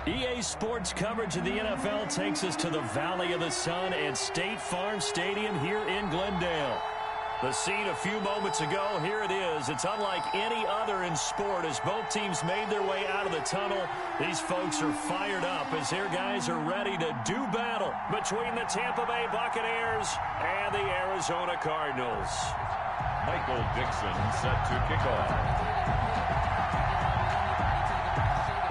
EA Sports coverage of the NFL takes us to the Valley of the Sun and State Farm Stadium here in Glendale. The scene a few moments ago, here it is. It's unlike any other in sport as both teams made their way out of the tunnel. These folks are fired up as their guys are ready to do battle between the Tampa Bay Buccaneers and the Arizona Cardinals. Michael Dixon set to kick off.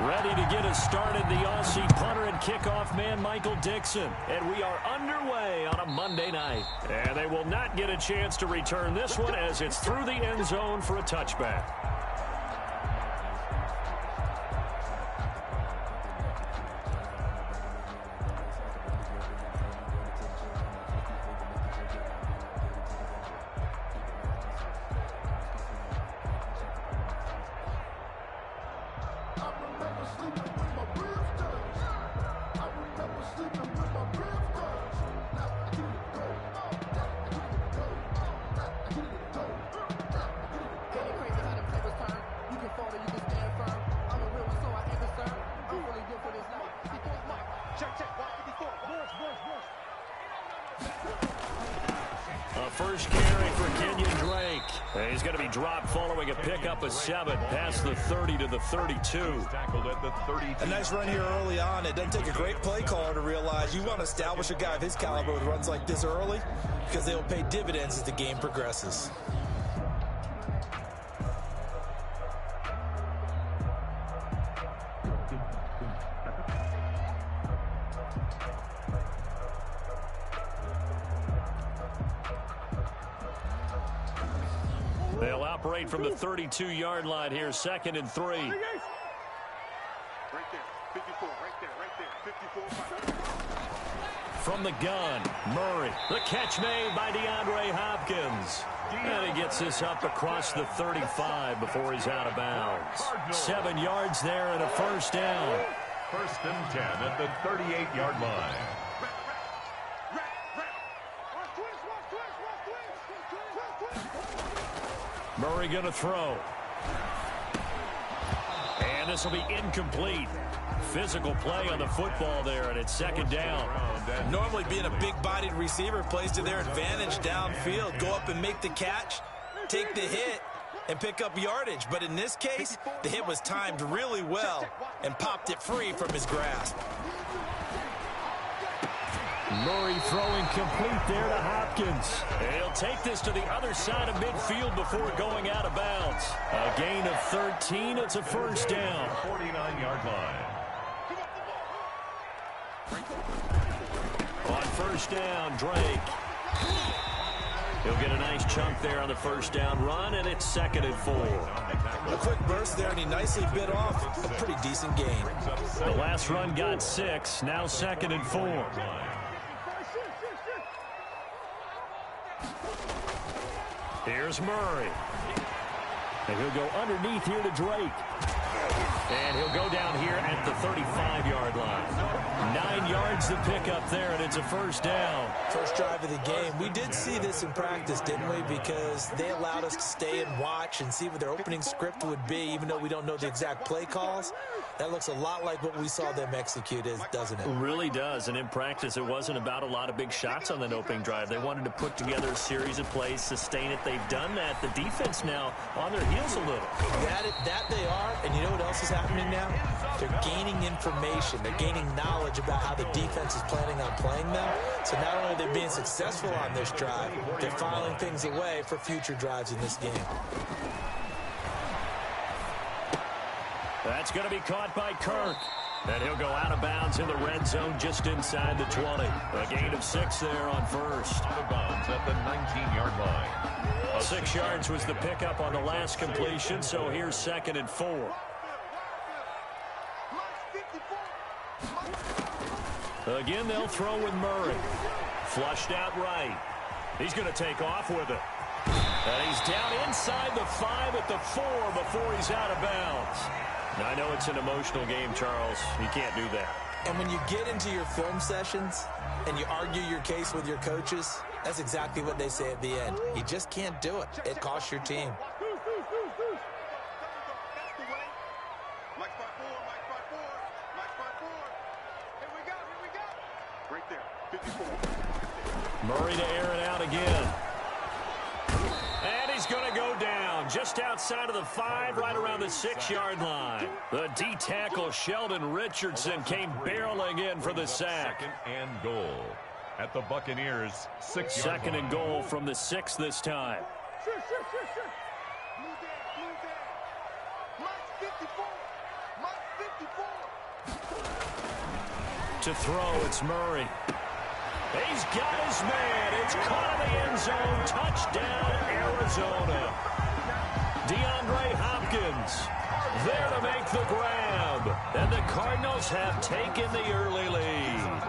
Ready to get us started, the Aussie punter and kickoff man, Michael Dixon. And we are underway on a Monday night. And they will not get a chance to return this one as it's through the end zone for a touchback. First carry for Kenyon Drake. He's going to be dropped following a pickup of 7 past the 30 to the 32. Tackled at the 32. A nice run here early on. It doesn't take a great play caller to realize you want to establish a guy of his caliber with runs like this early because they will pay dividends as the game progresses. They'll operate from the 32-yard line here, 2nd and 3. Right there, 54, right there, 54. From the gun, Murray. The catch made by DeAndre Hopkins. And he gets this up across the 35 before he's out of bounds. 7 yards there and a first down. 1st and 10 at the 38-yard line. Murray going to throw. And this will be incomplete. Physical play on the football there, and it's 2nd down. Normally being a big-bodied receiver plays to their advantage downfield. Go up and make the catch, take the hit, and pick up yardage. But in this case, the hit was timed really well and popped it free from his grasp. Murray throwing complete there to Hopkins. He'll take this to the other side of midfield before going out of bounds. A gain of 13. It's a first down. 49-yard line. On first down, Drake. He'll get a nice chunk there on the first down run, and it's 2nd and 4. A quick burst there, and he nicely bit off a pretty decent gain. The last run got 6. Now 2nd and 4. Here's Murray. And he'll go underneath here to Drake. And he'll go down here at the 35-yard line. 9 yards to pick up there, and it's a first down. First drive of the game. We did see this in practice, didn't we? Because they allowed us to stay and watch and see what their opening script would be, even though we don't know the exact play calls. That looks a lot like what we saw them execute, doesn't it? It really does. And in practice, it wasn't about a lot of big shots on that opening drive. They wanted to put together a series of plays, sustain it. They've done that. The defense now on their heels a little. That they are. And you know what else is happening now? They're gaining information. They're gaining knowledge about how the defense is planning on playing them. So not only are they being successful on this drive, they're filing things away for future drives in this game. That's going to be caught by Kirk. And he'll go out of bounds in the red zone just inside the 20. A gain of 6 there on first. Out of bounds at the 19-yard line. 6 yards was the pickup on the last completion, so here's 2nd and 4. Again, they'll throw with Murray. Flushed out right. He's going to take off with it. And he's down inside the 5 at the 4 before he's out of bounds. Now, I know it's an emotional game, Charles. You can't do that. And when you get into your film sessions and you argue your case with your coaches, that's exactly what they say at the end. You just can't do it. It costs your team. Murray to air it out again. And he's going to go down just outside of the 5, right around the 6-yard line. The D-tackle Sheldon Richardson came barreling in for the sack. Second and goal at the Buccaneers' 6-yard line. Second and goal from the 6 this time. To throw, it's Murray. He's got his man. It's caught in the end zone. Touchdown, Arizona. DeAndre Hopkins there to make the grab. And the Cardinals have taken the early lead.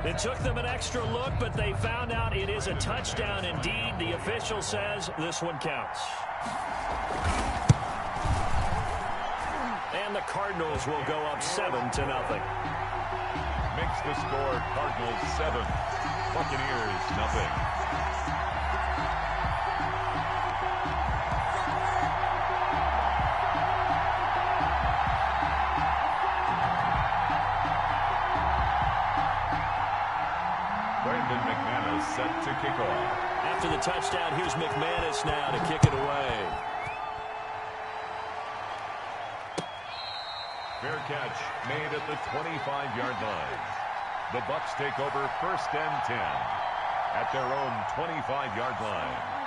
It took them an extra look, but they found out it is a touchdown indeed. The official says this one counts. And the Cardinals will go up 7-0. Makes the score Cardinals 7, Buccaneers nothing. Set to kick off. After the touchdown, here's McManus now to kick it away. Fair catch made at the 25-yard line. The Bucs take over 1st and 10 at their own 25-yard line.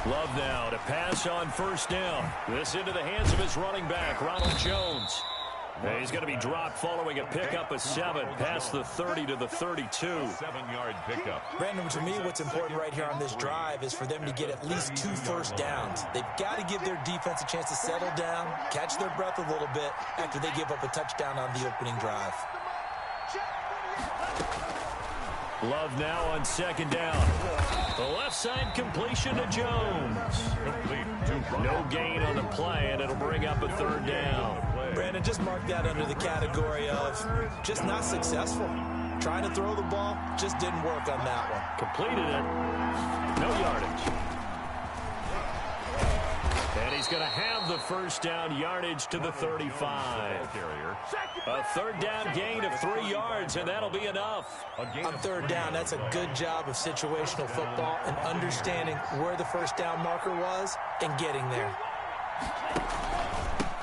Love now to pass on 1st down. This into the hands of his running back, Ronald Jones. And he's going to be dropped following a pickup of 7 past the 30 to the 32. 7-yard pickup. Brandon, to me, what's important right here on this drive is for them to get at least 2 first downs. They've got to give their defense a chance to settle down, catch their breath a little bit after they give up a touchdown on the opening drive. Love now on 2nd down. The left side completion to Jones. No gain on the play, and it'll bring up a 3rd down. Brandon, just mark that under the category of just not successful. Trying to throw the ball, just didn't work on that one. Completed it. No yardage. And he's going to have the 1st down, yardage to the 35. A 3rd down gain of 3 yards, and that'll be enough. On 3rd down, that's a good job of situational football and understanding where the 1st down marker was and getting there.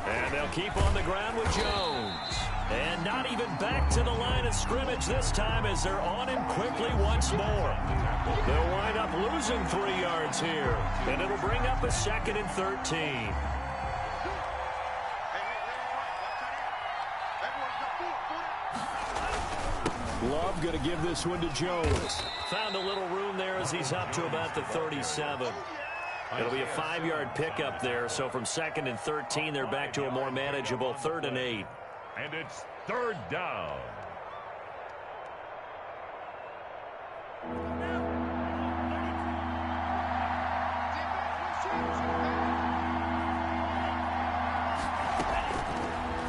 And they'll keep on the ground with Jones. And not even back to the line of scrimmage this time as they're on him quickly once more. They'll wind up losing 3 yards here. And it'll bring up a 2nd and 13. Love going to give this one to Jones. Found a little room there as he's up to about the 37. It'll be a 5-yard pickup there. So from 2nd and 13, they're back to a more manageable 3rd and 8. And it's 3rd down.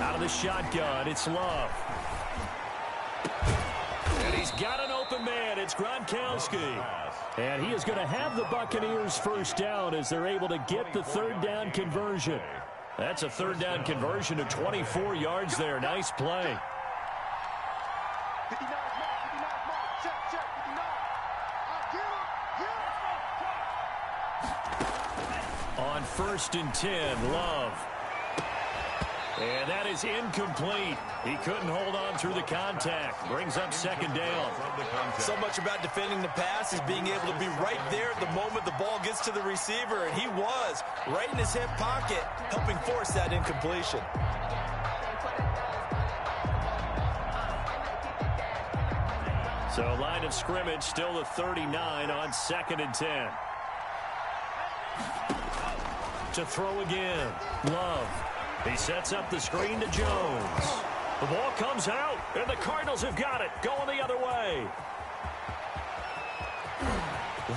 Out of the shotgun, it's Love. And he's got an open man. It's Gronkowski. And he is going to have the Buccaneers 1st down as they're able to get the 3rd down conversion. That's a 3rd down conversion of 24 yards there. Nice play. On 1st and 10, Love. And that is incomplete. He couldn't hold on through the contact. Brings up 2nd down. So much about defending the pass is being able to be right there at the moment the ball gets to the receiver. And he was right in his hip pocket, helping force that incompletion. So line of scrimmage still the 39 on 2nd and 10. To throw again. Love. He sets up the screen to Jones. The ball comes out, and the Cardinals have got it, going the other way.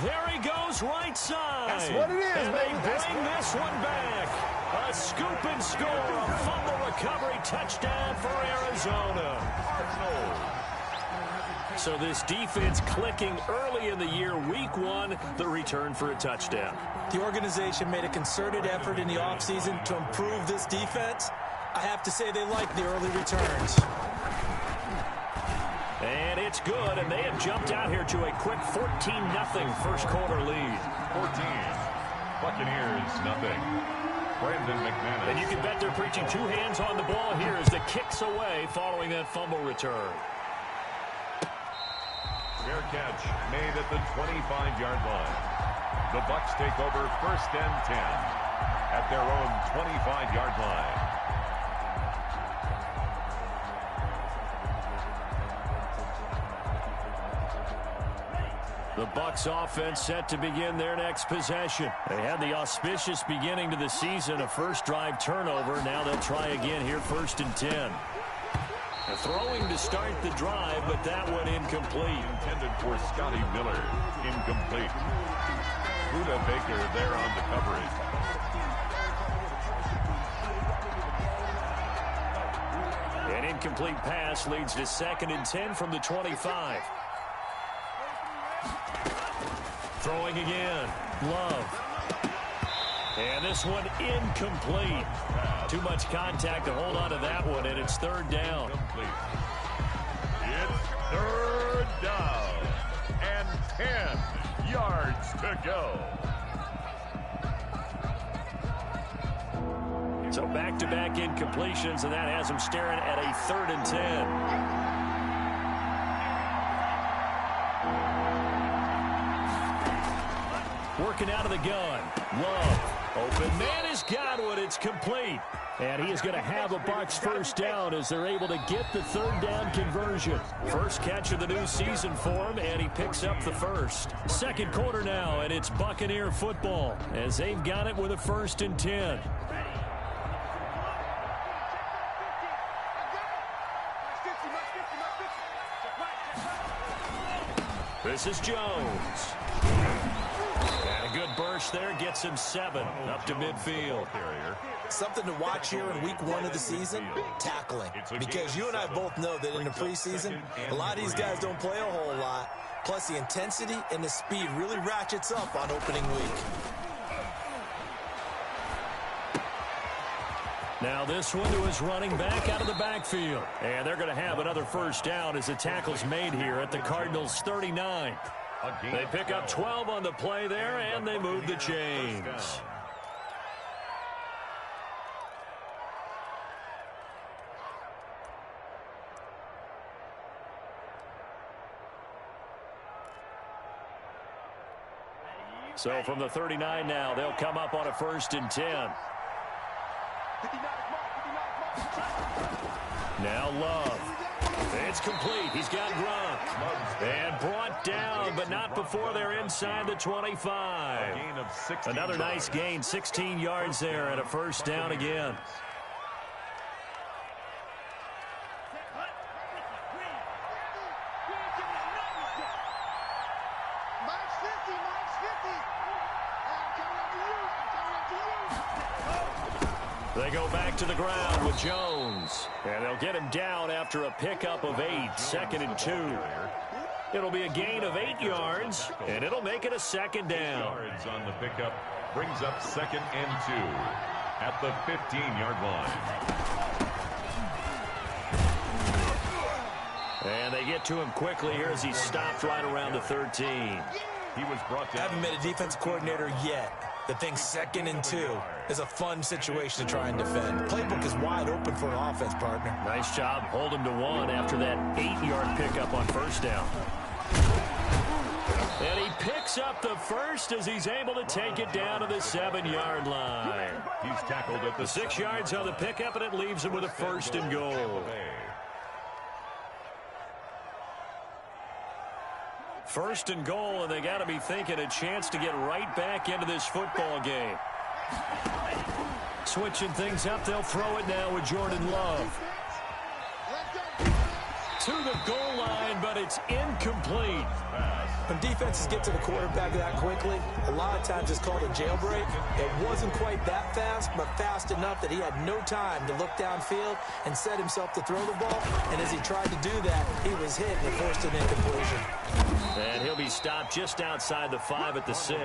There he goes, right side. That's what it is, and baby. they bring this one back. A scoop and score, a fumble recovery touchdown for Arizona. So this defense clicking early in the year, week one, the return for a touchdown. The organization made a concerted effort in the offseason to improve this defense. I have to say they like the early returns. And it's good, and they have jumped out here to a quick 14-0 first quarter lead. 14. Buccaneers, nothing. Brandon McManus. And you can bet they're preaching two hands on the ball here as the kicks away following that fumble return. Fair catch made at the 25-yard line. The Bucs take over first and 10 at their own 25-yard line. The Bucs offense set to begin their next possession. They had the auspicious beginning to the season, a first drive turnover. Now they'll try again here, first and 10. Throwing to start the drive, but that one incomplete. Intended for Scotty Miller. Incomplete. Buda Baker there on the coverage. An incomplete pass leads to second and 10 from the 25. Throwing again. Love. And this one incomplete. Too much contact to hold on to that one, and it's third down. It's third down and 10 yards to go. So back-to-back incompletions, and that has him staring at a third and 10. Working out of the gun. Love. Open man has got one. It's complete. And he is going to have a Bucs first down as they're able to get the third down conversion. First catch of the new season for him, and he picks up the first. Second quarter now, and it's Buccaneer football as they've got it with a first and 10. This is Jones. And a good burst there gets him 7 up to midfield. Something to watch here in week one of the season, tackling. Because you and I both know that in the preseason, a lot of these guys don't play a whole lot. Plus the intensity and the speed really ratchets up on opening week. Now this one to his running back out of the backfield. And they're going to have another first down as the tackle's made here at the Cardinals' 39. They pick up 12 on the play there, and they move the chains. So from the 39 now, they'll come up on a first and 10. Now Love. It's complete. He's got Gronk. And brought down, but not before they're inside the 25. Another nice gain, 16 yards there, and a first down again. They go back to the ground with Jones. And they'll get him down after a pickup of 8, second and 2. It'll be a gain of 8 yards, and it'll make it a second down. Yards on the pickup brings up second and 2 at the 15-yard line. And they get to him quickly here as he stopped right around the 13. He was brought down. Haven't met a defense coordinator yet that thinks second and 2 is a fun situation to try and defend. Playbook is wide open for an offense, partner. Nice job holding to 1 after that 8-yard pickup on first down. And he picks up the first as he's able to take it down to the 7-yard line. He's tackled at the 6 yards on the pickup, and it leaves him with a first and goal. First and goal, and they got to be thinking a chance to get right back into this football game. Switching things up, they'll throw it now with Jordan Love. To the goal line, but it's incomplete. When defenses get to the quarterback that quickly, a lot of times it's called a jailbreak. It wasn't quite that fast, but fast enough that he had no time to look downfield and set himself to throw the ball. And as he tried to do that, he was hit and forced an incompletion. And he'll be stopped just outside the 5 at the 6.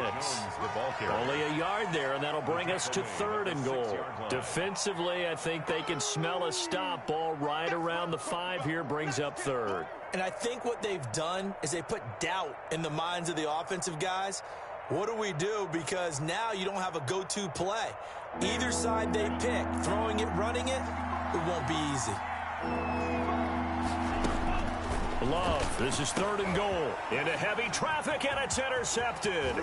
Only a yard there, and that'll bring us to 3rd and goal. Defensively, I think they can smell a stop. Ball right around the 5 here brings up 3rd. And I think what they've done is they put doubt in the minds of the offensive guys. What do we do? Because now you don't have a go-to play. Either side they pick, throwing it, running it, it won't be easy. Love, this is 3rd and goal. Into heavy traffic, and it's intercepted.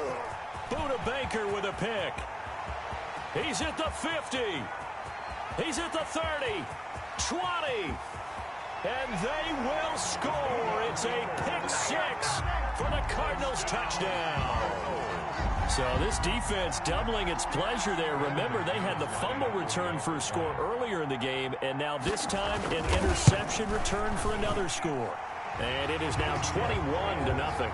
Buda Baker with a pick. He's at the 50. He's at the 30. 20. And they will score. It's a pick 6 for the Cardinals touchdown. So this defense doubling its pleasure there. Remember, they had the fumble return for a score earlier in the game, and now this time an interception return for another score. And it is now 21-0.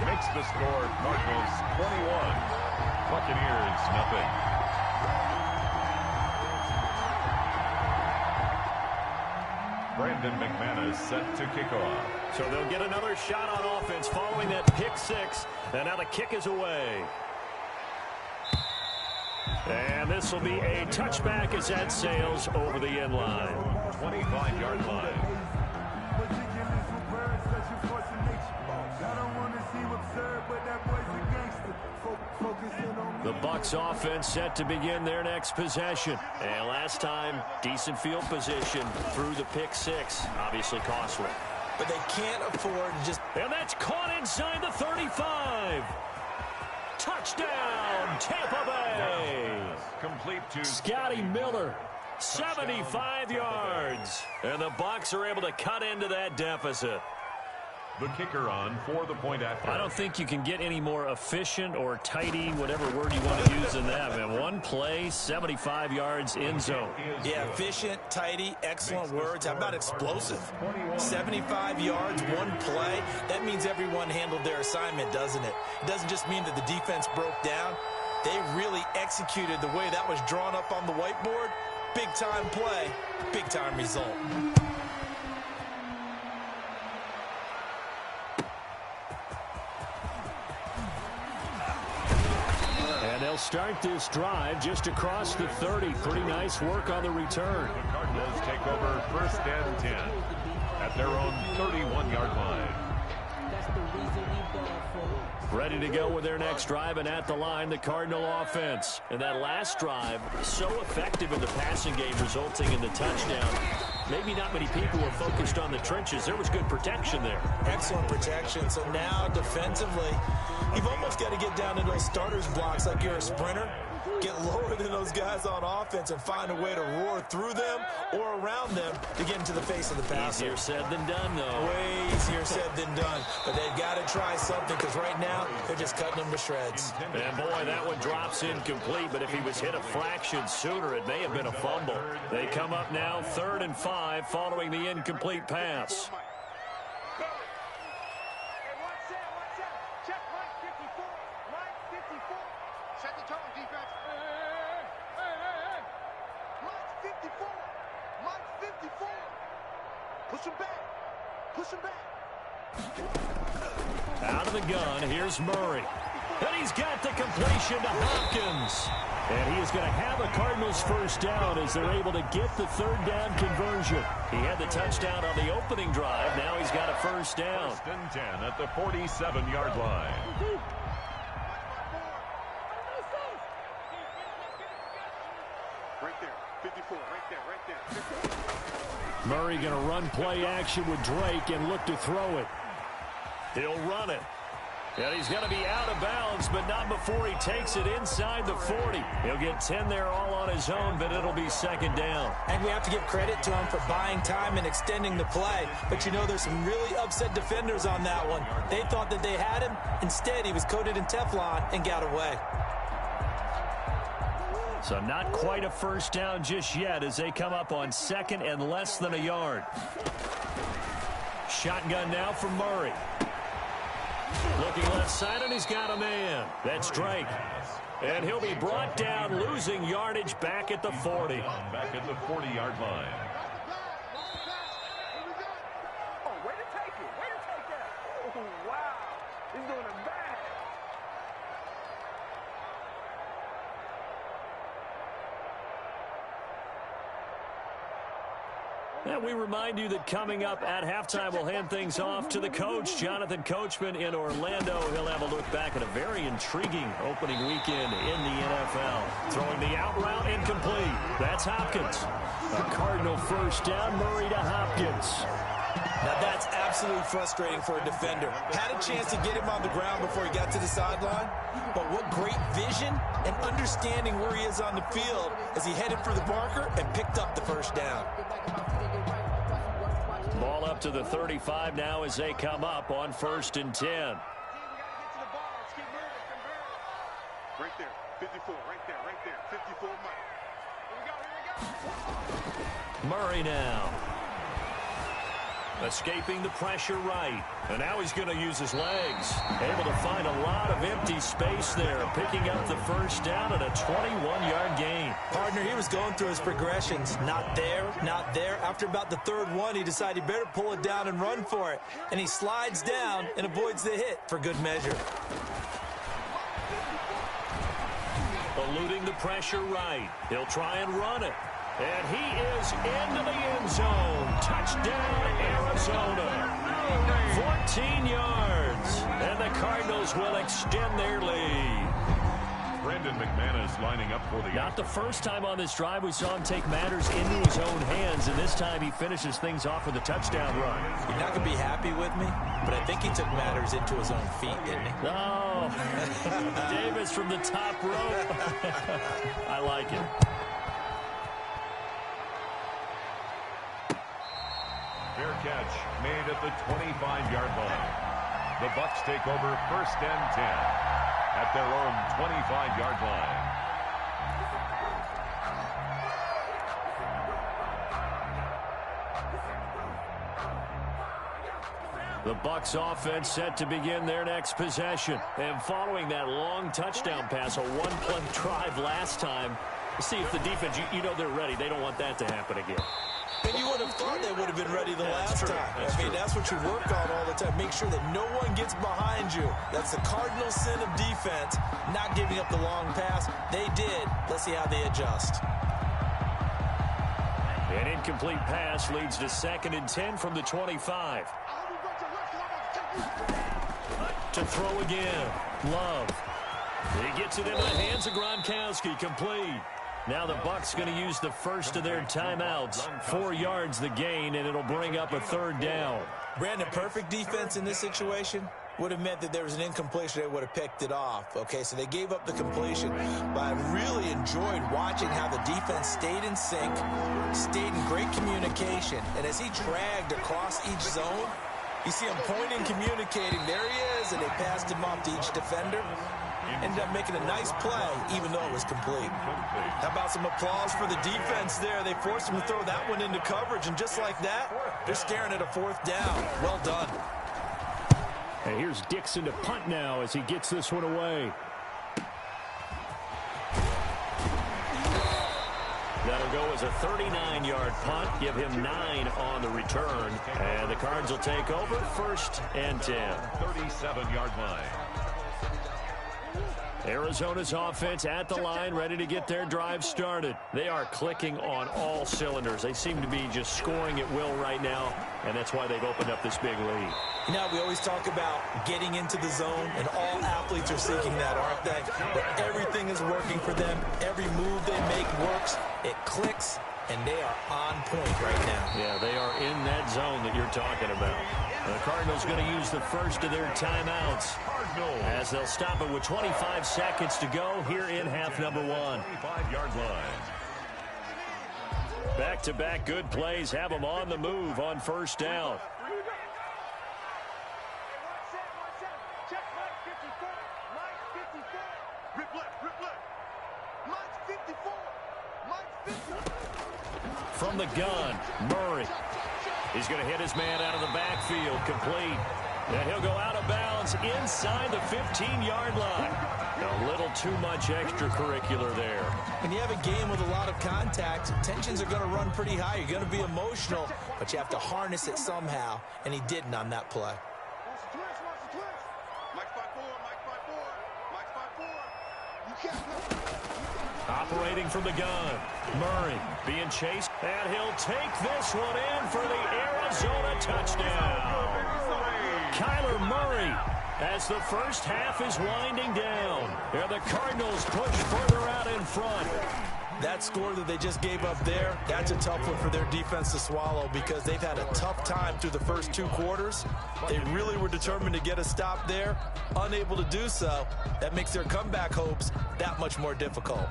Makes the score Cardinals 21, Buccaneers 0. Brandon McManus set to kick off. So they'll get another shot on offense following that pick 6. And now the kick is away. And this will be a touchback as that sails over the end line. 25-yard line. The Bucs offense set to begin their next possession. And last time, decent field position through the pick 6. Obviously costly. But they can't afford to just... And that's caught inside the 35. Touchdown, Tampa Bay. Complete to Scotty Miller, 75 yards. And the Bucs are able to cut into that deficit. The kicker on for the point after. I don't think you can get any more efficient or tidy, whatever word you want to use in that. Man, one play, 75 yards in zone. Yeah, efficient, tidy, excellent words. How about explosive? 75 yards, one play. That means everyone handled their assignment, doesn't it? It doesn't just mean that the defense broke down. They really executed the way that was drawn up on the whiteboard. Big-time play, big-time result. And they'll start this drive just across the 30. Pretty nice work on the return. The Cardinals take over 1st and 10 at their own 31-yard line. Ready to go with their next drive, and at the line, the Cardinal offense. And that last drive, so effective in the passing game, resulting in the touchdown. Maybe not many people were focused on the trenches. There was good protection there. Excellent protection. So now, defensively, you've almost got to get down to those starters blocks like you're a sprinter. Get lower than those guys on offense and find a way to roar through them or around them to get into the face of the passer. Easier said than done, though. Way easier said than done. But they've got to try something because right now they're just cutting them to shreds. And, boy, that one drops incomplete. But if he was hit a fraction sooner, it may have been a fumble. They come up now 3rd and 5 following the incomplete pass. Out of the gun, here's Murray. And he's got the completion to Hopkins. And he is going to have a Cardinals first down as they're able to get the 3rd down conversion. He had the touchdown on the opening drive. Now he's got a first down. 1st and 10 at the 47-yard line. Right there, 54, right there. Murray going to run play action with Drake and look to throw it. He'll run it. And he's going to be out of bounds, but not before he takes it inside the 40. He'll get 10 there all on his own, but it'll be 2nd down. And we have to give credit to him for buying time and extending the play. But you know, there's some really upset defenders on that one. They thought that they had him. Instead, he was coated in Teflon and got away. So not quite a first down just yet as they come up on second and less than a yard. Shotgun now for Murray. Looking left side, and he's got a man. That's Drake. And he'll be brought down, losing yardage back at the 40. Back at the 40-yard line. Oh, way to take it. Way to take that. Oh, wow. He's doing it bad. And we remind you that coming up at halftime, we'll hand things off to the coach, Jonathan Coachman in Orlando. He'll have a look back at a very intriguing opening weekend in the NFL. Throwing the out route incomplete. That's Hopkins. A Cardinal first down, Murray to Hopkins. Now that's absolutely frustrating for a defender. Had a chance to get him on the ground before he got to the sideline, but what great vision and understanding where he is on the field as he headed for the marker and picked up the first down. Ball up to the 35 now as they come up on 1st and 10. Right there, 54, right there, 54 Mike. Here we go. Murray now. Escaping the pressure right. And now he's going to use his legs. Able to find a lot of empty space there. Picking up the first down and a 21-yard gain. Partner, he was going through his progressions. Not there, not there. After about the third one, he decided he better pull it down and run for it. And he slides down and avoids the hit for good measure. Eluding the pressure right. He'll try and run it. And he is into the end zone. Touchdown, Arizona. 14 yards. And the Cardinals will extend their lead. Brandon McManus lining up for the... Not the first time on this drive we saw him take matters into his own hands, and this time he finishes things off with a touchdown run. You're not going to be happy with me, but I think he took matters into his own feet, didn't he? Oh, Davis from the top rope. I like it. Fair catch made at the 25-yard line. The Bucs take over 1st and 10 at their own 25-yard line. The Bucs offense set to begin their next possession. And following that long touchdown pass, a one-play drive last time, see if the defense, you know they're ready. They don't want that to happen again. And you would have thought they would have been ready the last time. That's what you work on all the time. Make sure that no one gets behind you. That's the cardinal sin of defense, not giving up the long pass. They did. Let's see how they adjust. An incomplete pass leads to 2nd and 10 from the 25. To throw again. Love. He gets it into the hands of Gronkowski. Complete. Now the Bucs going to use the first of their timeouts. 4 yards the gain, and it'll bring up a 3rd down. Brandon, perfect defense in this situation would have meant that there was an incompletion. They would have picked it off. Okay, so they gave up the completion. But I really enjoyed watching how the defense stayed in sync, stayed in great communication. And as he dragged across each zone, you see him pointing, communicating. There he is, and they passed him off to each defender. Ended up making a nice play, even though it was complete. How about some applause for the defense there? They forced him to throw that one into coverage, and just like that, they're staring at a 4th down. Well done. And here's Dixon to punt now as he gets this one away. That'll go as a 39-yard punt. Give him 9 on the return. And the Cards will take over 1st and 10. 37-yard line. Arizona's offense at the line, ready to get their drive started. They are clicking on all cylinders. They seem to be just scoring at will right now, and that's why they've opened up this big lead. You know, we always talk about getting into the zone, and all athletes are seeking that, aren't they? But everything is working for them. Every move they make works. It clicks, and they are on point right now. Yeah, they are in that zone that you're talking about. The Cardinals going to use the first of their timeouts as they'll stop it with 25 seconds to go here in half number 1. 25-yard line. Back-to-back good plays have them on the move on 1st down. From the gun, Murray. He's going to hit his man out of the backfield, complete. And he'll go out of bounds inside the 15-yard line. A little too much extracurricular there. When you have a game with a lot of contact, tensions are going to run pretty high. You're going to be emotional, but you have to harness it somehow, and he didn't on that play. Operating from the gun, Murray being chased, and he'll take this one in for the Arizona touchdown. Kyler Murray, as the first half is winding down, and the Cardinals push further out in front. That score that they just gave up there, that's a tough one for their defense to swallow because they've had a tough time through the first 2 quarters. They really were determined to get a stop there, unable to do so. That makes their comeback hopes that much more difficult.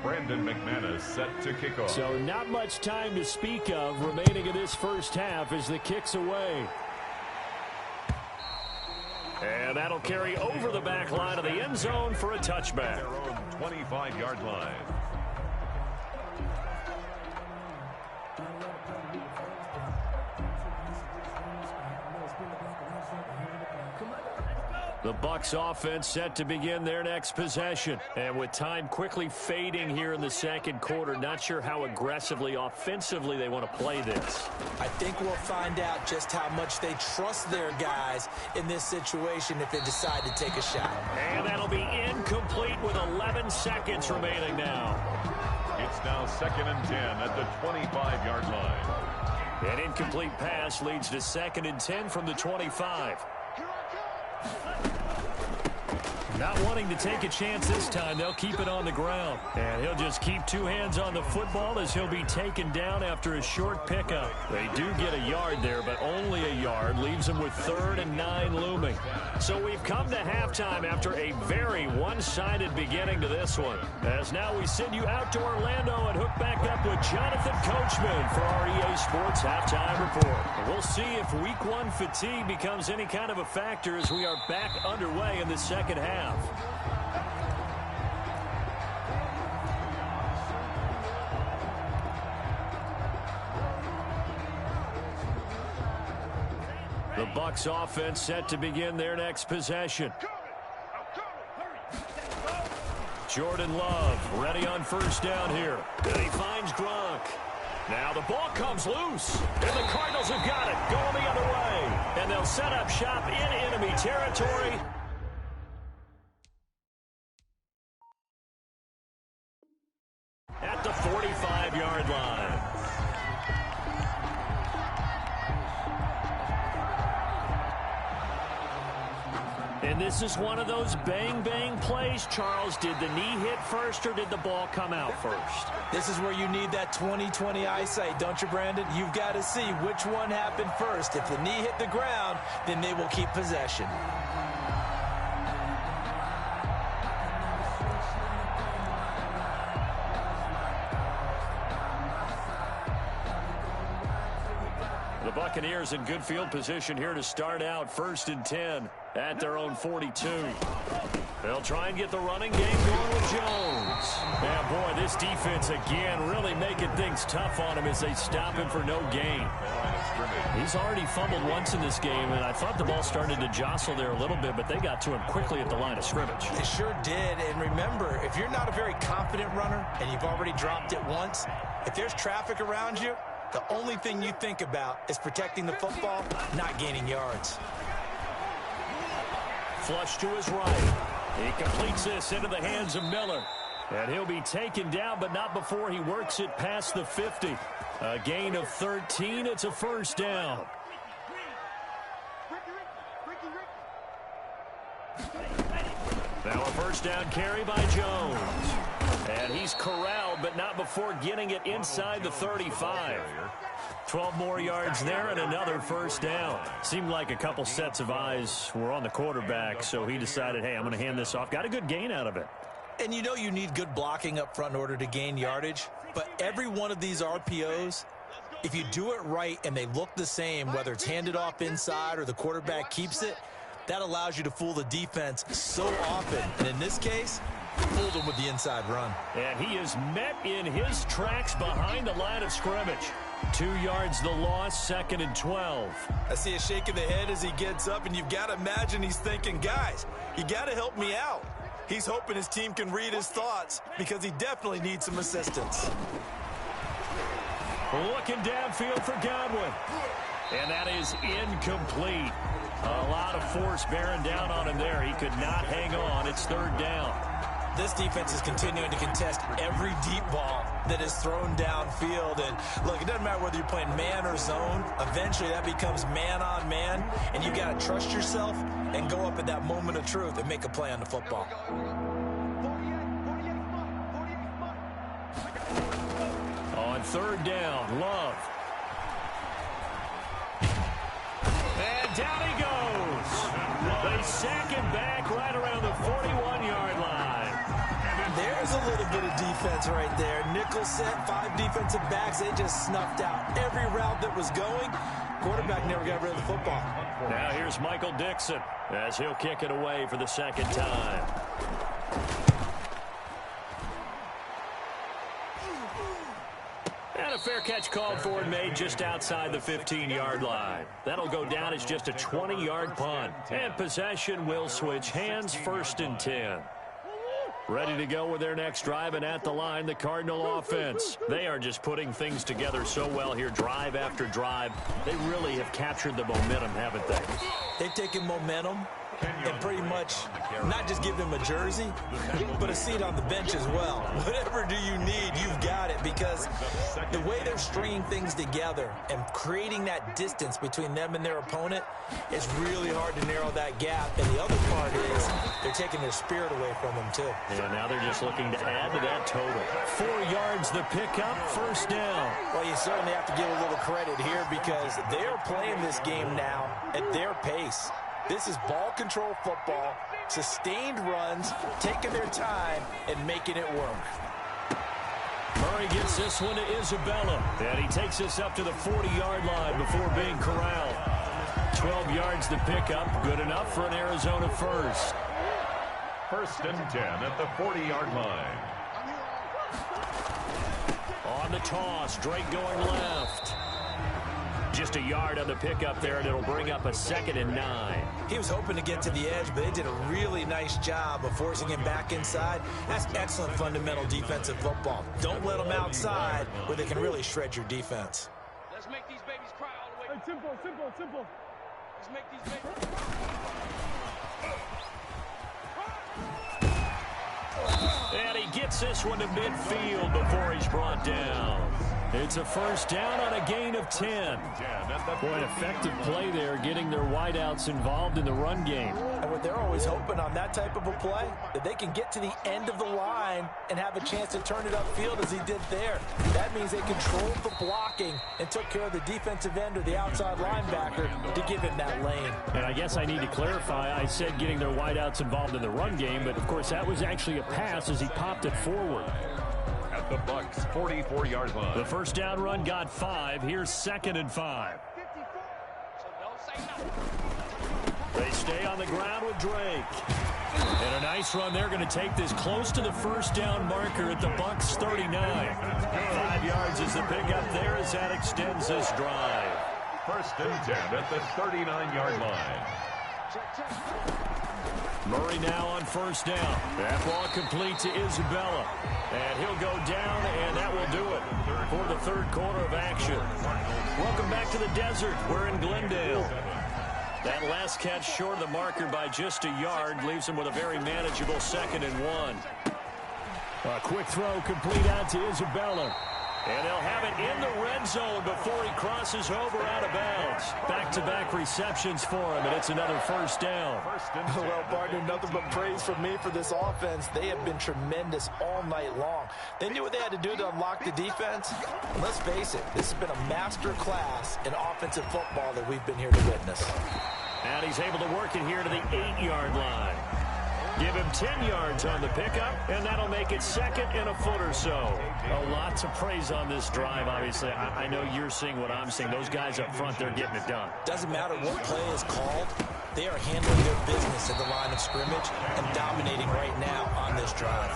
Brandon McManus set to kick off. So not much time to speak of remaining in this first half as the kick's away. And that'll carry over the back line of the end zone for a touchback. Their own 25-yard line. The Bucs offense set to begin their next possession. And with time quickly fading here in the second quarter, not sure how aggressively, offensively they want to play this. I think we'll find out just how much they trust their guys in this situation if they decide to take a shot. And that'll be incomplete with 11 seconds remaining now. It's now 2nd and 10 at the 25-yard line. An incomplete pass leads to 2nd and 10 from the 25. Not wanting to take a chance this time, they'll keep it on the ground. And he'll just keep 2 hands on the football as he'll be taken down after a short pickup. They do get a yard there, but only a yard. Leaves them with 3rd and 9 looming. So we've come to halftime after a very one-sided beginning to this one. As now we send you out to Orlando and hook back up with Jonathan Coachman for our EA Sports Halftime Report. And we'll see if Week 1 fatigue becomes any kind of a factor as we are back underway in the second half. The Bucs offense set to begin their next possession. Jordan Love ready on first down here. And he finds Gronk. Now the ball comes loose. And the Cardinals have got it. Going the other way. And they'll set up shop in enemy territory. At the 45-yard line. And this is one of those bang-bang plays, Charles. Did the knee hit first or did the ball come out first? This is where you need that 20/20 eyesight, don't you, Brandon? You've got to see which one happened first. If the knee hit the ground, then they will keep possession. The Buccaneers in good field position here to start out 1st and 10 at their own 42. They'll try and get the running game going with Jones. And boy, this defense again really making things tough on him as they stop him for no gain. He's already fumbled once in this game, and I thought the ball started to jostle there a little bit, but they got to him quickly at the line of scrimmage. They sure did. And remember, if you're not a very confident runner and you've already dropped it once, if there's traffic around you, the only thing you think about is protecting the football, not gaining yards. Flush to his right. He completes this into the hands of Miller. And he'll be taken down, but not before he works it past the 50. A gain of 13. It's a first down. Now a first down carry by Jones. And he's corralled, but not before getting it inside the 35. 12 more yards there and another first down. Seemed like a couple sets of eyes were on the quarterback, so he decided, hey, I'm going to hand this off. Got a good gain out of it. And you know you need good blocking up front in order to gain yardage, but every one of these RPOs If you do it right and they look the same, whether it's handed off inside or the quarterback keeps it, that allows you to fool the defense so often. And in this case, fooled them with the inside run. And he is met in his tracks behind the line of scrimmage. 2 yards the loss, 2nd and 12. I see a shake of the head as he gets up, and you've got to imagine he's thinking, guys, you got to help me out. He's hoping his team can read his thoughts because he definitely needs some assistance. Looking downfield for Godwin. And that is incomplete. A lot of force bearing down on him there. He could not hang on. It's 3rd down. This defense is continuing to contest every deep ball that is thrown downfield. And look, it doesn't matter whether you're playing man or zone. Eventually that becomes man on man. And you got to trust yourself and go up at that moment of truth and make a play on the football. On 3rd down, Love. And down he goes. They sack him back right around the 41-yard line. There's a little bit of defense right there. Nickel set, 5 defensive backs. They just snuffed out every route that was going. Quarterback never got rid of the football. Now here's Michael Dixon as he'll kick it away for the 2nd time. And a fair catch called for and made just outside the 15-yard line. That'll go down as just a 20-yard punt. And possession will switch hands, 1st and 10. Ready to go with their next drive, and at the line, the Cardinal offense. They are just putting things together so well here, drive after drive. They really have captured the momentum, haven't they? They've taken momentum and pretty much not just give them a jersey, but a seat on the bench as well. Whatever do you need, you've got it, because the way they're stringing things together and creating that distance between them and their opponent is really hard to narrow that gap. And the other part is they're taking their spirit away from them, too. And now they're just looking to add to that total. 4 yards the pickup, 1st down. Well, you certainly have to give a little credit here because they're playing this game now at their pace. This is ball control football, sustained runs, taking their time, and making it work. Murray gets this one to Isabella, and he takes this up to the 40-yard line before being corralled. 12 yards the pickup, good enough for an Arizona first. 1st and 10 at the 40-yard line. On the toss, Drake going left. Just a yard on the pickup there, and it'll bring up a 2nd and 9. He was hoping to get to the edge, but they did a really nice job of forcing him back inside. That's excellent fundamental defensive football. Don't let them outside where they can really shred your defense. Let's make these babies cry all the way. Hey, simple. Let's make these babies. And he gets this one to midfield before he's brought down. It's a 1st down on a gain of 10. Boy, an effective play there, getting their wideouts involved in the run game. And what they're always hoping on that type of a play, that they can get to the end of the line and have a chance to turn it upfield as he did there. That means they controlled the blocking and took care of the defensive end or the outside linebacker to give him that lane. And I guess I need to clarify, I said getting their wideouts involved in the run game, but of course that was actually a pass as he popped it forward. At the Bucks' 44-yard line. The 1st down run got 5. Here's 2nd and 5. They stay on the ground with Drake. And a nice run. They're going to take this close to the 1st down marker at the Bucks' 39. 5 yards is the pickup there as that extends this drive. 1st and 10 at the 39-yard line. Murray now on 1st down. That ball complete to Isabella. And he'll go down, and that will do it for the 3rd quarter of action. Welcome back to the desert. We're in Glendale. That last catch short of the marker by just a yard leaves him with a very manageable 2nd and 1. A quick throw complete out to Isabella. And they'll have it in the red zone before he crosses over out of bounds. Back-to-back receptions for him, and it's another 1st down. Well, partner, nothing but praise from me for this offense. They have been tremendous all night long. They knew what they had to do to unlock the defense. And let's face it, this has been a master class in offensive football that we've been here to witness. And he's able to work it here to the 8-yard line. Give him 10 yards on the pickup, and that'll make it 2nd and a foot or so. A lot to praise on this drive, obviously. I know you're seeing what I'm seeing. Those guys up front, they're getting it done. Doesn't matter what play is called. They are handling their business at the line of scrimmage and dominating right now on this drive.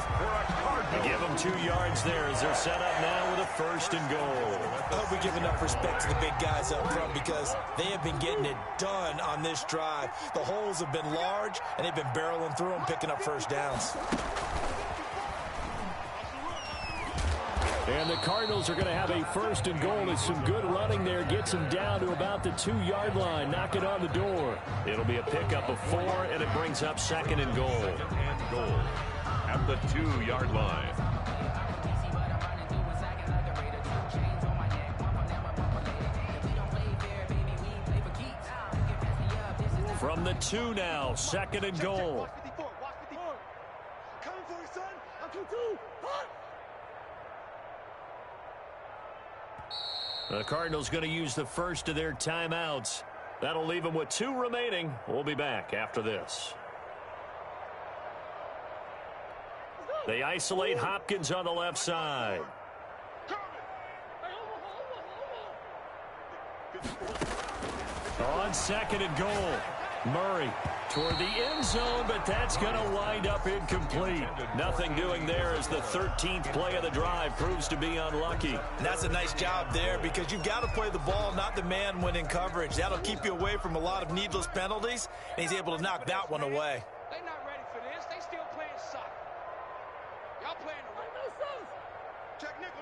Give them 2 yards there as they're set up now with a 1st and goal. I hope we give enough respect to the big guys up front because they have been getting it done on this drive. The holes have been large, and they've been barreling through them, picking up first downs. And the Cardinals are going to have a 1st and goal. It's some good running there. Gets them down to about the 2-yard line. Knock it on the door. It'll be a pickup of 4, and it brings up 2nd and goal. At the 2-yard line. From the 2 now, 2nd and goal. Coming for you, son. I'm coming too. The Cardinals going to use the first of their timeouts. That'll leave them with 2 remaining. We'll be back after this. They isolate Hopkins on the left side. On 2nd and goal. Murray toward the end zone, but that's going to wind up incomplete. Nothing doing there as the 13th play of the drive proves to be unlucky. And that's a nice job there because you've got to play the ball, not the man when in coverage. That'll keep you away from a lot of needless penalties, and he's able to knock that one away. They're not ready for this. They still playing soccer. Y'all playing the right now. Check nickel.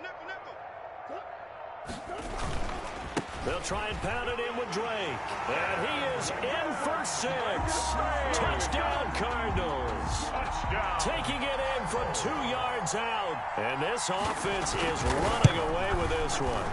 They'll try and pound it in with Drake. And he is in for 6. Touchdown, Cardinals. Touchdown. Taking it in from 2 yards out. And this offense is running away with this one.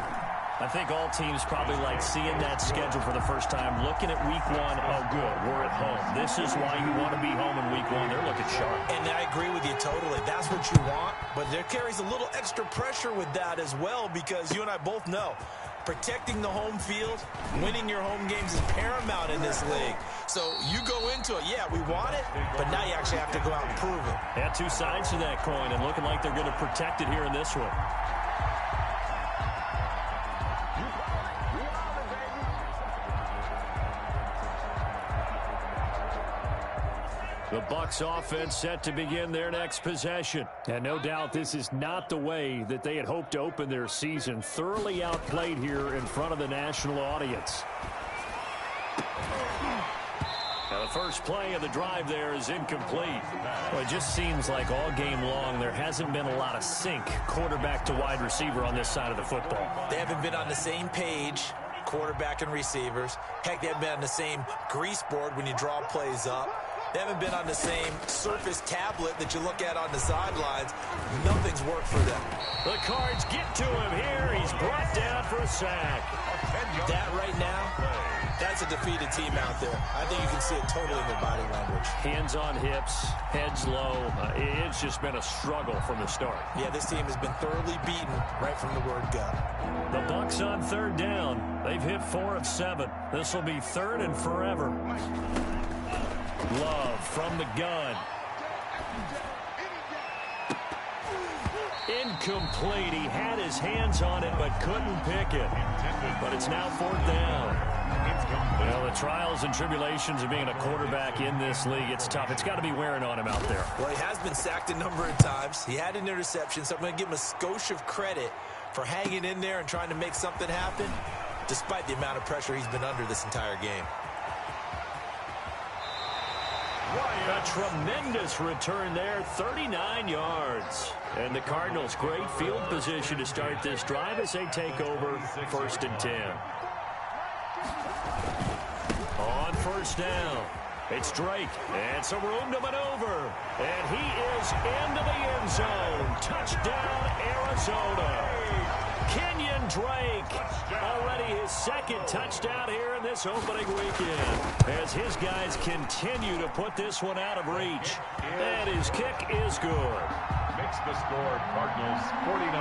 I think all teams probably like seeing that schedule for the first time, looking at week 1. Oh, good, we're at home. This is why you want to be home in week 1. They're looking sharp. And I agree with you totally. That's what you want. But there carries a little extra pressure with that as well because you and I both know protecting the home field, winning your home games is paramount in this league. So you go into it, yeah, we want it, but now you actually have to go out and prove it. Yeah, 2 sides to that coin, and looking like they're going to protect it here in this one. The Bucs offense set to begin their next possession. And no doubt this is not the way that they had hoped to open their season. Thoroughly outplayed here in front of the national audience. Now the first play of the drive there is incomplete. Well, it just seems like all game long there hasn't been a lot of sync quarterback to wide receiver on this side of the football. They haven't been on the same page, quarterback and receivers. Heck, they haven't been on the same grease board when you draw plays up. They haven't been on the same surface tablet that you look at on the sidelines. Nothing's worked for them. The Cards get to him here. He's brought down for a sack. That right now, that's a defeated team out there. I think you can see it totally in their body language. Hands on hips, heads low. It's just been a struggle from the start. Yeah, this team has been thoroughly beaten right from the word go. The Bucs on 3rd down. They've hit 4 of 7. This will be 3rd and forever. Love from the gun. Incomplete. He had his hands on it but couldn't pick it. But it's now 4th down. Well, the trials and tribulations of being a quarterback in this league, it's tough. It's got to be wearing on him out there. Well, he has been sacked a number of times. He had an interception, so I'm going to give him a skosh of credit for hanging in there and trying to make something happen, despite the amount of pressure he's been under this entire game. A tremendous return there, 39 yards. And the Cardinals, great field position to start this drive as they take over 1st and 10. On 1st down, it's Drake, and some room to maneuver. And he is into the end zone. Touchdown, Arizona. Kenyon Drake, already his 2nd touchdown here in this opening weekend, as his guys continue to put this one out of reach. And his kick is good. Makes the score Cardinals 49.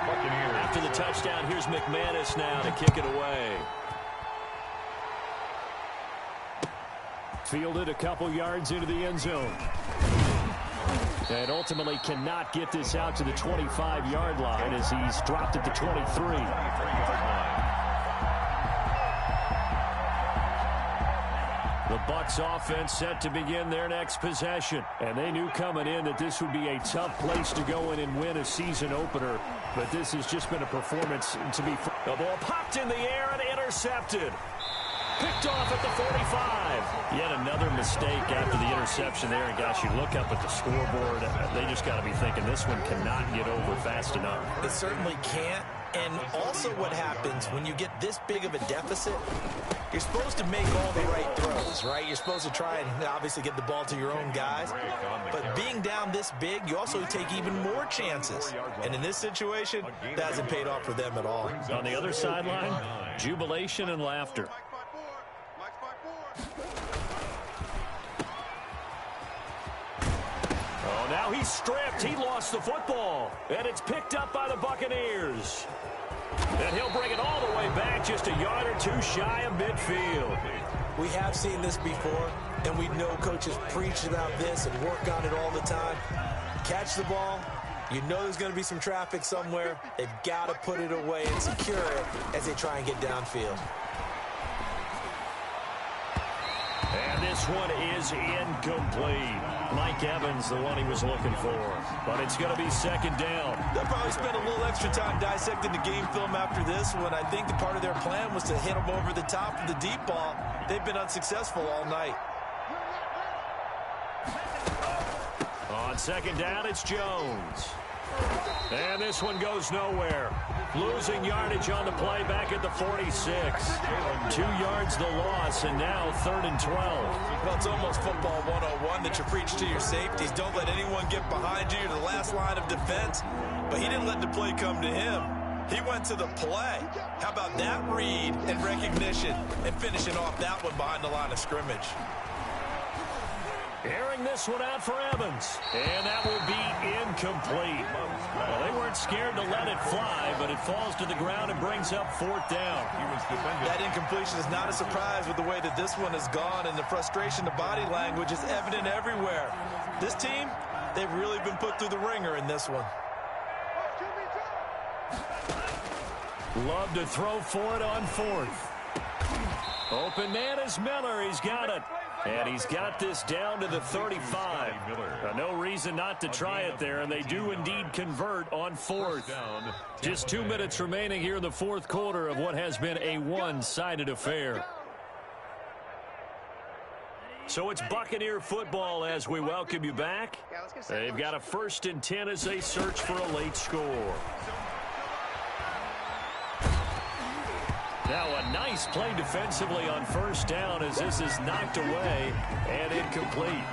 Buccaneers. After the touchdown, here's McManus now to kick it away. Fielded a couple yards into the end zone. And ultimately cannot get this out to the 25-yard line as he's dropped at the 23. The Bucs offense set to begin their next possession. And they knew coming in that this would be a tough place to go in and win a season opener. But this has just been a performance to be... The ball popped in the air and intercepted. Picked off at the 45. Yet another mistake after the interception there. And gosh, you look up at the scoreboard. They just got to be thinking this one cannot get over fast enough. It certainly can't. And also what happens when you get this big of a deficit, you're supposed to make all the right throws, right? You're supposed to try and obviously get the ball to your own guys. But being down this big, you also take even more chances. And in this situation, that hasn't paid off for them at all. On the other sideline, jubilation and laughter. Oh, now he's stripped. He lost the football. And it's picked up by the Buccaneers. And he'll bring it all the way back just a yard or two shy of midfield. We have seen this before, and we know coaches preach about this and work on it all the time. Catch the ball. You know there's going to be some traffic somewhere. They've got to put it away and secure it as they try and get downfield. And this one is incomplete. Mike Evans, the one he was looking for. But it's going to be second down. They'll probably spend a little extra time dissecting the game film after this one. I think the part of their plan was to hit them over the top of the deep ball. They've been unsuccessful all night. On second down, it's Jones. And this one goes nowhere. Losing yardage on the play back at the 46. 2 yards the loss, and now 3rd and 12. Well, it's almost football 101 that you preach to your safeties. Don't let anyone get behind you. You're the last line of defense. But he didn't let the play come to him. He went to the play. How about that read and recognition and finishing off that one behind the line of scrimmage? Airing this one out for Evans. And that will be incomplete. Well, they weren't scared to let it fly, but it falls to the ground and brings up 4th down. That incompletion is not a surprise with the way that this one has gone, and the frustration, the body language is evident everywhere. This team, they've really been put through the ringer in this one. Love to throw for it on 4th. Open man is Miller. He's got it. And he's got this down to the 35. No reason not to try it there, and they do indeed convert on 4th. Just 2 minutes remaining here in the 4th quarter of what has been a one-sided affair. So it's Buccaneer football as we welcome you back. They've got a 1st and 10 as they search for a late score. Now a nice play defensively on 1st down as this is knocked away and incomplete.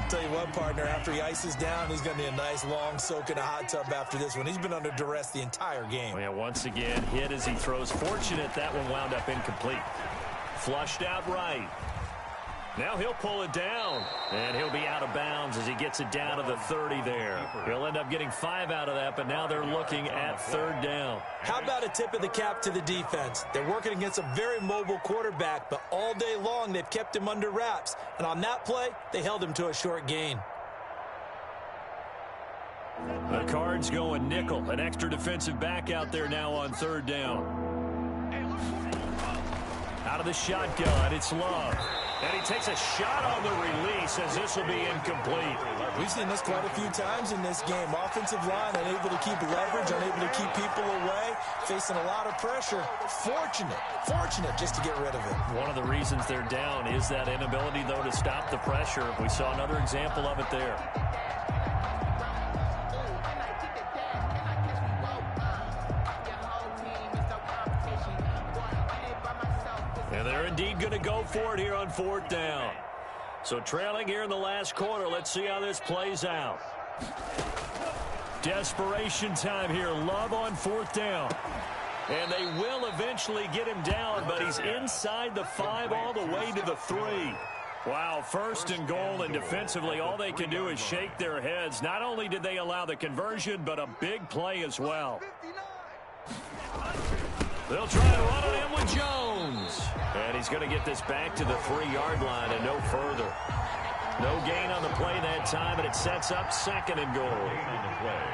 Tell you what, partner, after he ices down, he's going to need a nice long soak in a hot tub after this one. He's been under duress the entire game. Well, yeah, once again, hit as he throws. Fortunate that one wound up incomplete. Flushed out right. Now he'll pull it down, and he'll be out of bounds as he gets it down to the 30 there. He'll end up getting 5 out of that, but now they're looking at 3rd down. How about a tip of the cap to the defense? They're working against a very mobile quarterback, but all day long they've kept him under wraps. And on that play, they held him to a short gain. The Cards going nickel. An extra defensive back out there now on 3rd down. Out of the shotgun, it's Love. And he takes a shot on the release as this will be incomplete. We've seen this quite a few times in this game. Offensive line unable to keep leverage, unable to keep people away, facing a lot of pressure. Fortunate just to get rid of it. One of the reasons they're down is that inability, though, to stop the pressure. We saw another example of it there. And they're indeed going to go for it here on 4th down. So trailing here in the last quarter, let's see how this plays out. Desperation time here. Love on 4th down. And they will eventually get him down, but he's inside the 5 all the way to the 3. Wow, 1st and goal, and defensively all they can do is shake their heads. Not only did they allow the conversion, but a big play as well. They'll try and run on him with Jones. And he's going to get this back to the 3-yard line and no further. No gain on the play that time, and it sets up 2nd and goal. On the play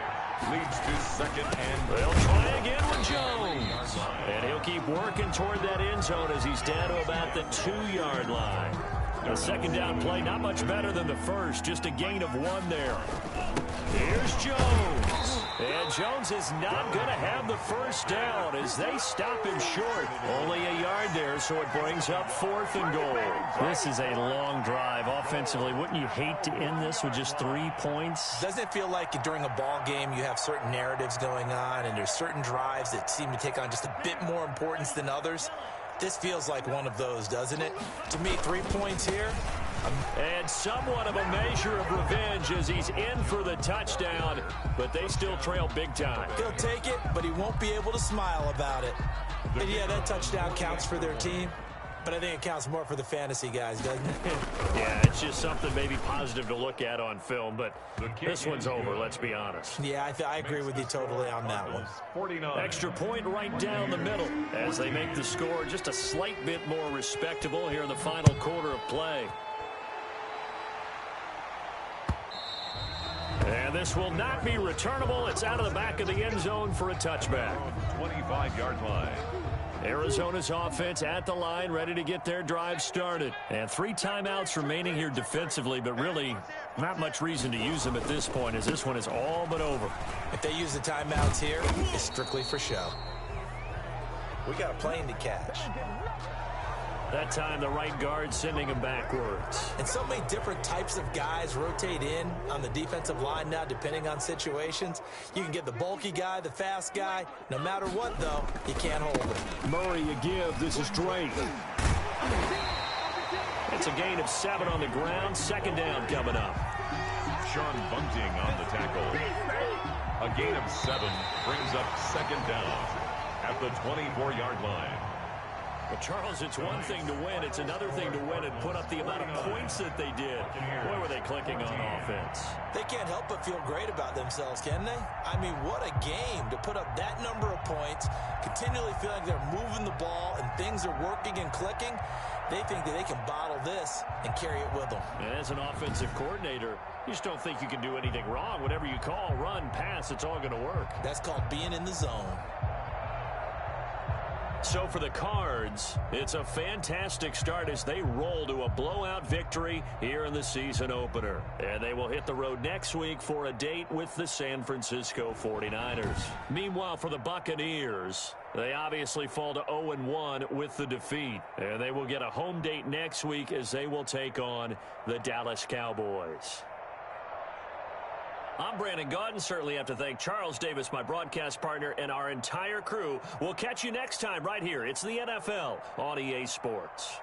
leads to 2nd and goal. They'll try again with Jones. And he'll keep working toward that end zone as he's down to about the 2-yard line. A 2nd down play, not much better than the first, just a gain of 1 there. Here's Jones. And Jones is not going to have the first down as they stop him short. Only a yard there, so it brings up 4th and goal. This is a long drive offensively. Wouldn't you hate to end this with just 3 points? Doesn't it feel like during a ball game you have certain narratives going on and there's certain drives that seem to take on just a bit more importance than others? This feels like one of those, doesn't it? To me, 3 points here. And somewhat of a measure of revenge as he's in for the touchdown, but they still trail big time. He'll take it, but he won't be able to smile about it. And yeah, that touchdown counts for their team, but I think it counts more for the fantasy guys, doesn't it? Yeah, it's just something maybe positive to look at on film, but this one's over, let's be honest. Yeah, I agree with you totally on that one. 49. Extra point right down the middle as they make the score just a slight bit more respectable here in the final quarter of play. And this will not be returnable. It's out of the back of the end zone for a touchback. 25-yard line. Arizona's offense at the line, ready to get their drive started. And 3 timeouts remaining here defensively, but really not much reason to use them at this point as this one is all but over. If they use the timeouts here, it's strictly for show. We got a plane to catch. That time, the right guard sending him backwards. And so many different types of guys rotate in on the defensive line now, depending on situations. You can get the bulky guy, the fast guy. No matter what, though, you can't hold him. Murray, you give. This is Drake. It's a gain of 7 on the ground. 2nd down coming up. Sean Bunting on the tackle. A gain of 7 brings up 2nd down at the 24-yard line. But Charles, it's one thing to win. It's another thing to win and put up the amount of points that they did. Boy, were they clicking on offense. They can't help but feel great about themselves, can they? I mean, what a game to put up that number of points, continually feel like they're moving the ball and things are working and clicking. They think that they can bottle this and carry it with them. And as an offensive coordinator, you just don't think you can do anything wrong. Whatever you call, run, pass, it's all going to work. That's called being in the zone. So for the Cards, it's a fantastic start as they roll to a blowout victory here in the season opener. And they will hit the road next week for a date with the San Francisco 49ers. Meanwhile, for the Buccaneers, they obviously fall to 0-1 with the defeat. And they will get a home date next week as they will take on the Dallas Cowboys. I'm Brandon Gaudin. Certainly have to thank Charles Davis, my broadcast partner, and our entire crew. We'll catch you next time right here. It's the NFL on EA Sports.